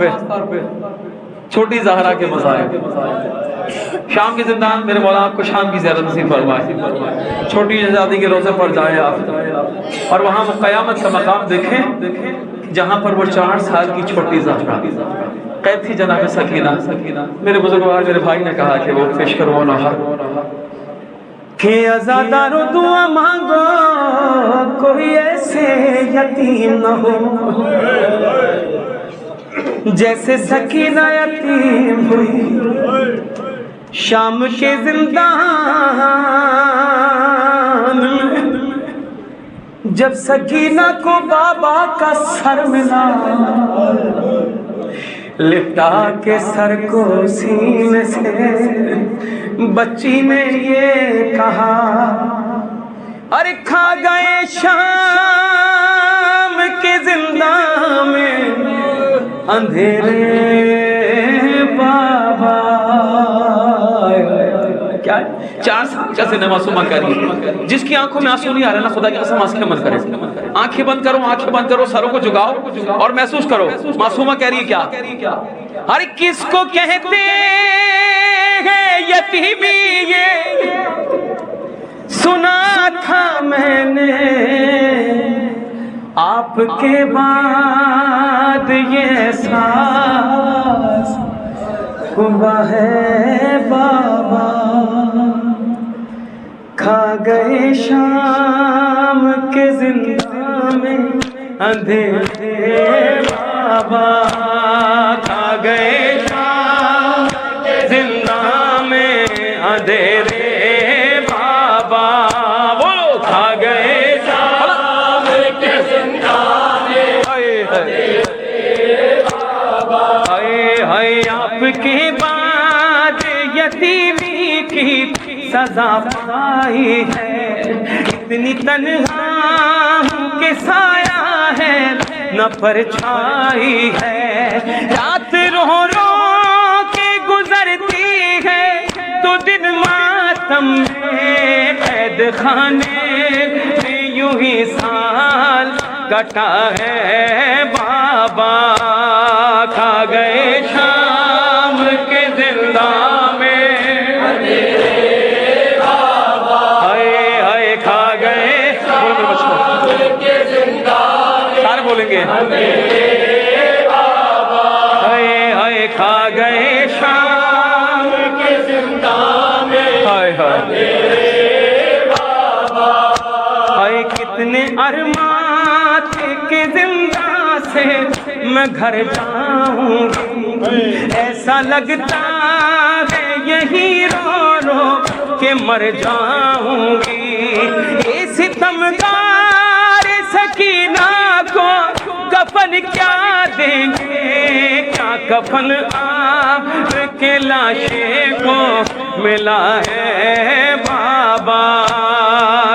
पे छोटी ज़हरा के मज़ाहिर। शाम की ज़िंदान मेरे मौला आपको शाम की ज़ियारत नसीब फरमाए। छोटी शहज़ादी के रोज़े पर जाए आप और वहाँ क़यामत का मकाम देखें जहाँ पर वो 4 साल की छोटी ज़हरा कैद थी जनाब सकीना। मेरे बुजुर्ग मेरे भाई ने कहा कि वो पेश करो ना कि अज़ादारो दुआ मांगो कोई ऐसे यतीम न हो जैसे सकीना यतीम हुई शाम के जिंदान में। जब सकीना को बाबा का सर मिला लिपटा के सर को सीने से बच्ची ने ये कहा, अरे खा गए शाम के जिंदा में अंधेरे बाबा। क्या 4 साल का सिनेमा मासूमा करिए जिसकी आंखों में आंसू नहीं आ रहा ना, खुदा की कसम आंखें बंद करे, आंखें बंद करो, सरों को झुकाओ और महसूस करो मासूमा कह रही है क्या। अरे किसको कहते हैं यतीमी ये सुना था मैंने, आपके बाद ये एहसास हुआ है बाबा। खा गए शाम के जिंदा में अंधेरे बाबा, खा गए शाम के जिंदा में अंधेरे बाबा। बोलो खा गए शाम के जिंदा में अंधेरे बाबा। हाय आपके बाद यतीमी की सजा पाई है, इतनी तन्हा के साया है न परछाई है। रात रो रो के गुजरती है तो दिन मातम में कैद खाने में यूं ही साल कटा है बाबा। खा गए शाम के जिंदा में बोलेंगे हाय हाय खा गए शाम के जिंदा में हाय हाय कितने अरमान थे कि जिंदा से मैं घर जाऊंगी, ऐसा लगता है यही रो रो के मर जाऊंगी। ये सितमगार सकीना को कफन क्या देंगे, क्या कफन आपके लाशे को मिला है बाबा।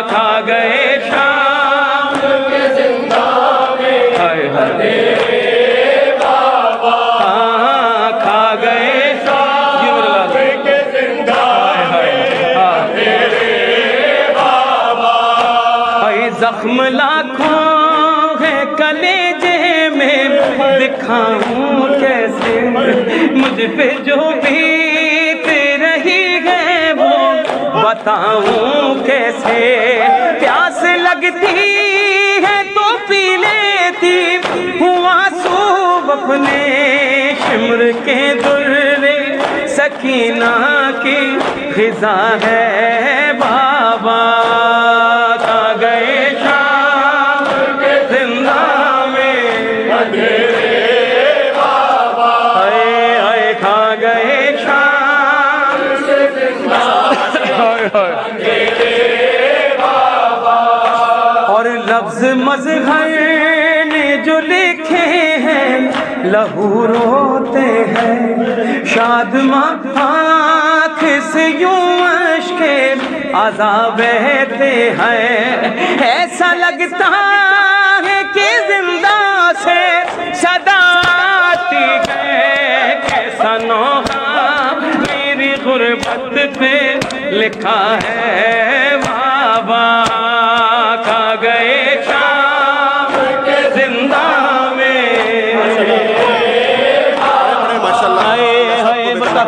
खा गए शाम के जिंदा में अंधेरे बाबा, खा गए शाम के जिंदा में अंधेरे बाबा। जख्म लाखों कलेजे में दिखाऊं कैसे, मुझ पे जो बीत रही है वो बताऊं कैसे। प्यास लगती है तो पी लेती हूँ आंसू अपने, शिमर के दुर्रे सकीना की फिजा है बाबा। खा गए शाम के जिंदा में अंधेरे बाबा, हाय हाय खा गए शाम के जिंदा में अंधेरे बाबा। और लफ्ज मज़हर ने जो लिखे हैं लहू रोते हैं, शादमां आँख से यूं अश्के अज़ाब बहते हैं। ऐसा लगता है कि जिंदा से सदा आती है, कैसा नौहा मेरी गुर्बत पे लिखा है बाबा। खा गए शाम के जिंदा में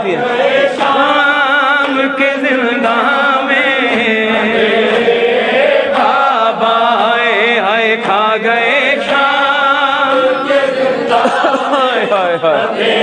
काफ़ी है। शाम के जिंदा में बाबाए हाय खा गए शाम के जिंदा। हाय हाय हाय